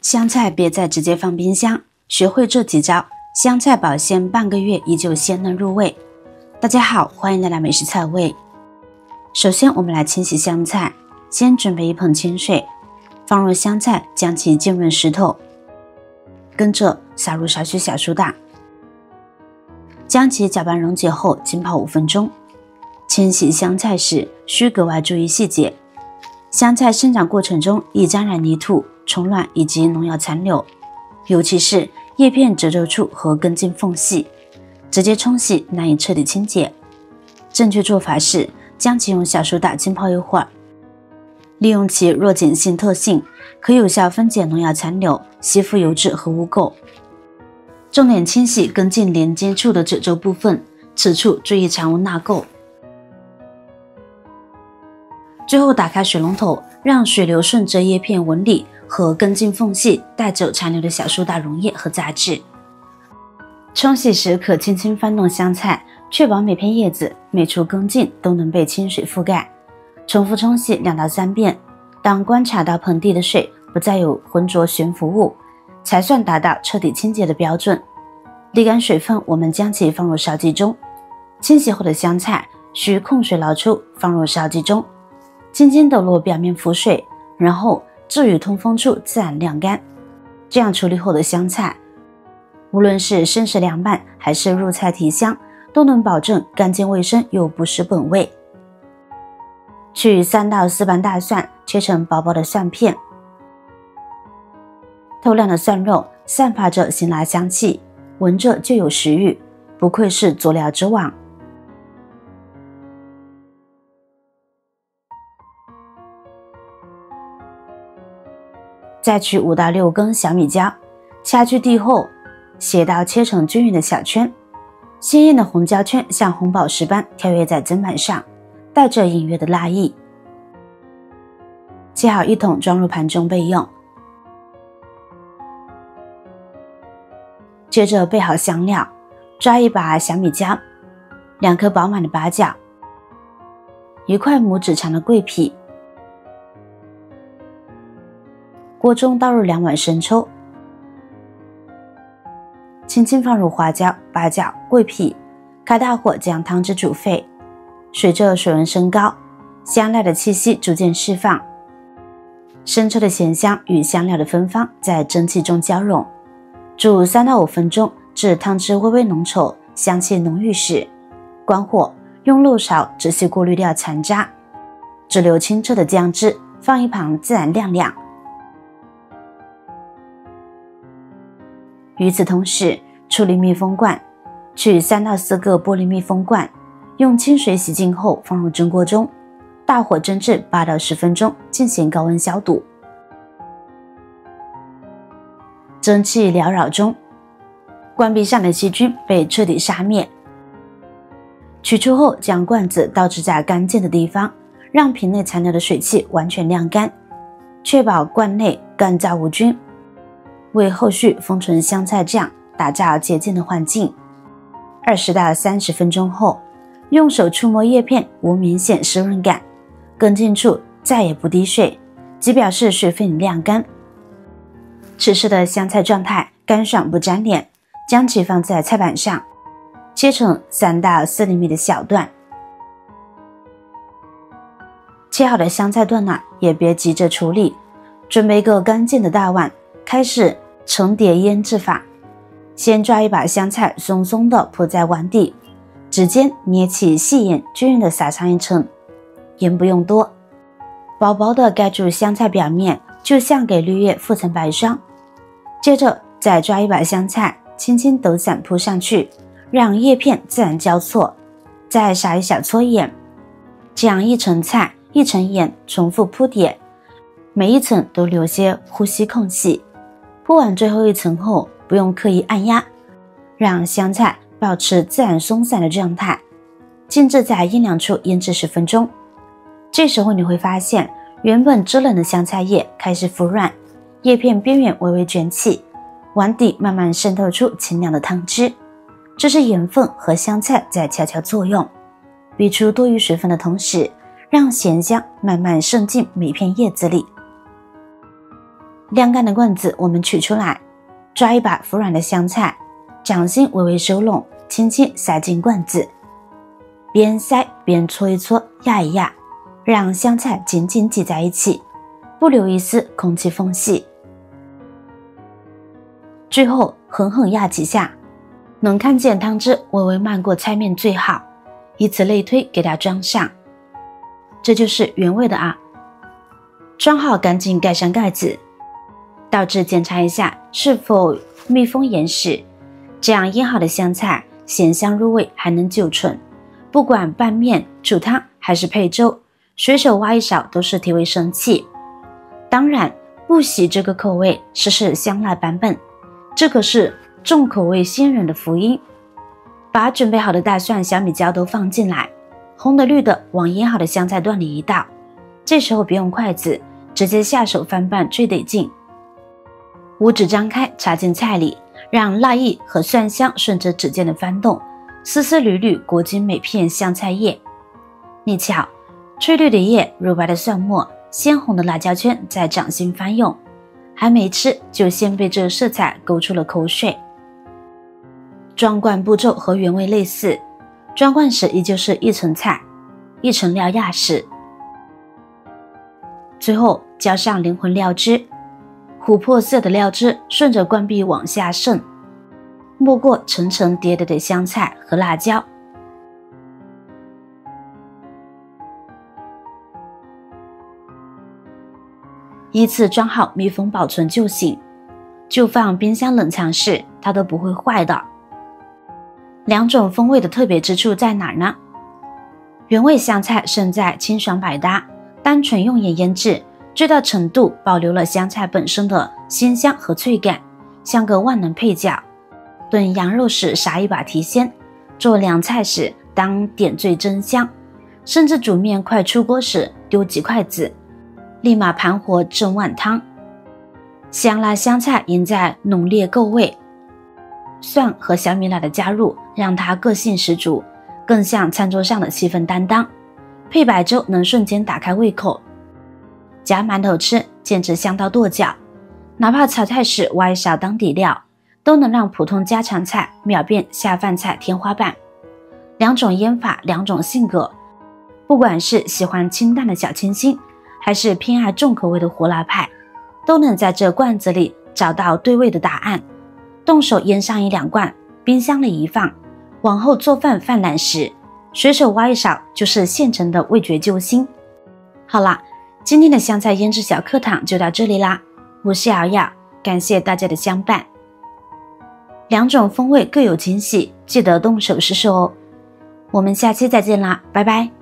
香菜别再直接放冰箱，学会这几招，香菜保鲜半个月依旧鲜嫩入味。大家好，欢迎来到美食菜味。首先我们来清洗香菜，先准备一盆清水，放入香菜，将其浸润湿透，跟着撒入少许小苏打，将其搅拌溶解后浸泡5分钟。清洗香菜时需格外注意细节，香菜生长过程中易沾染泥土、虫卵以及农药残留，尤其是叶片褶皱处和根茎缝隙，直接冲洗难以彻底清洁。正确做法是将其用小苏打浸泡一会儿，利用其弱碱性特性，可有效分解农药残留、吸附油脂和污垢。重点清洗根茎连接处的褶皱部分，此处注意常温纳垢。最后打开水龙头，让水流顺着叶片纹理和根茎缝隙带走残留的小苏打溶液和杂质。冲洗时可轻轻翻动香菜，确保每片叶子、每处根茎都能被清水覆盖。重复冲洗2到3遍，当观察到盆底的水不再有浑浊悬浮物，才算达到彻底清洁的标准。沥干水分，我们将其放入烧鸡中。清洗后的香菜需控水捞出，放入烧鸡中，轻轻抖落表面浮水，然后置于通风处自然晾干。这样处理后的香菜，无论是生食凉拌还是入菜提香，都能保证干净卫生又不失本味。取3到4瓣大蒜，切成薄薄的蒜片。透亮的蒜肉散发着辛辣香气，闻着就有食欲，不愧是佐料之王。再取5到6根小米椒，掐去蒂后，斜刀切成均匀的小圈，鲜艳的红椒圈像红宝石般跳跃在砧板上，带着隐约的辣意。切好一桶装入盘中备用。接着备好香料，抓一把小米椒，2颗饱满的八角，1块拇指长的桂皮。锅中倒入2碗生抽，轻轻放入花椒、八角、桂皮，开大火将汤汁煮沸。随着水温升高，香料的气息逐渐释放，生抽的咸香与香料的芬芳在蒸汽中交融。煮3到5分钟，至汤汁微微浓稠、香气浓郁时，关火，用漏勺仔细过滤掉残渣，只留清澈的酱汁，放一旁自然晾晾。与此同时，处理密封罐，取3到4个玻璃密封罐，用清水洗净后放入蒸锅中，大火蒸至8到10分钟，进行高温消毒。蒸汽缭绕中，罐壁上的细菌被彻底杀灭。取出后，将罐子倒置在干净的地方，让瓶内残留的水汽完全晾干，确保罐内干燥无菌，为后续封存香菜酱打造洁净的环境。20到30分钟后，用手触摸叶片无明显湿润感，根茎处再也不滴水，即表示水分已晾干。此时的香菜状态干爽不粘脸，将其放在菜板上，切成3到4厘米的小段。切好的香菜段呢，也别急着处理，准备一个干净的大碗，开始层叠腌制法。先抓一把香菜，松松的铺在碗底，指尖捏起细盐，均匀的撒上一层，盐不用多，薄薄的盖住香菜表面，就像给绿叶敷层白霜。接着再抓一把香菜，轻轻抖散铺上去，让叶片自然交错，再撒一小撮盐，这样一层菜一层盐重复铺叠，每一层都留些呼吸空隙。铺完最后一层后，不用刻意按压，让香菜保持自然松散的状态，静置在阴凉处腌制10分钟。这时候你会发现，原本支棱的香菜叶开始服软，叶片边缘微微卷起，碗底慢慢渗透出清凉的汤汁。这是盐分和香菜在悄悄作用，逼出多余水分的同时，让咸香慢慢渗进每片叶子里。晾干的罐子我们取出来，抓一把服软的香菜，掌心微微收拢，轻轻塞进罐子，边塞边搓一搓，压一压，让香菜紧紧挤在一起，不留一丝空气缝隙。最后狠狠压几下，能看见汤汁微微漫过菜面最好，以此类推给它装上。这就是原味的啊。装好赶紧盖上盖子，倒置检查一下是否密封严实，这样腌好的香菜咸香入味，还能久存。不管拌面、煮汤还是配粥，随手挖一勺都是提味生气。当然不喜这个口味，试试香辣版本，这可是重口味新人的福音。把准备好的大蒜、小米椒都放进来，红的绿的往腌好的香菜段里一倒，这时候别用筷子，直接下手翻拌最得劲。五指张开插进菜里，让辣意和蒜香顺着指尖的翻动，丝丝缕缕裹进每片香菜叶。你瞧，翠绿的叶，乳白的蒜末，鲜红的辣椒圈在掌心翻涌，还没吃就先被这色彩勾出了口水。装罐步骤和原味类似，装罐时依旧是一层菜，一层料压实，最后浇上灵魂料汁，琥珀色的料汁顺着罐壁往下渗，没过层层叠叠的香菜和辣椒。依次装好密封保存就行，就放冰箱冷藏室，它都不会坏的。两种风味的特别之处在哪儿呢？原味香菜胜在清爽百搭，单纯用盐腌制，最大程度保留了香菜本身的鲜香和脆感，像个万能配角。炖羊肉时撒一把提鲜，做凉菜时当点缀增香，甚至煮面快出锅时丢几筷子，立马盘活整碗汤。香辣香菜赢在浓烈够味，蒜和小米辣的加入让它个性十足，更像餐桌上的气氛担当。配白粥能瞬间打开胃口，夹馒头吃简直香到跺脚。哪怕炒菜时挖一勺当底料，都能让普通家常菜秒变下饭菜天花板。两种腌法，两种性格，不管是喜欢清淡的小清新，还是偏爱重口味的火辣派，都能在这罐子里找到对味的答案。动手腌上一两罐，冰箱里一放，往后做饭犯懒时，随手挖一勺就是现成的味觉救星。好啦，今天的香菜腌制小课堂就到这里啦，我是瑶瑶，感谢大家的相伴。两种风味各有惊喜，记得动手试试哦。我们下期再见啦，拜拜。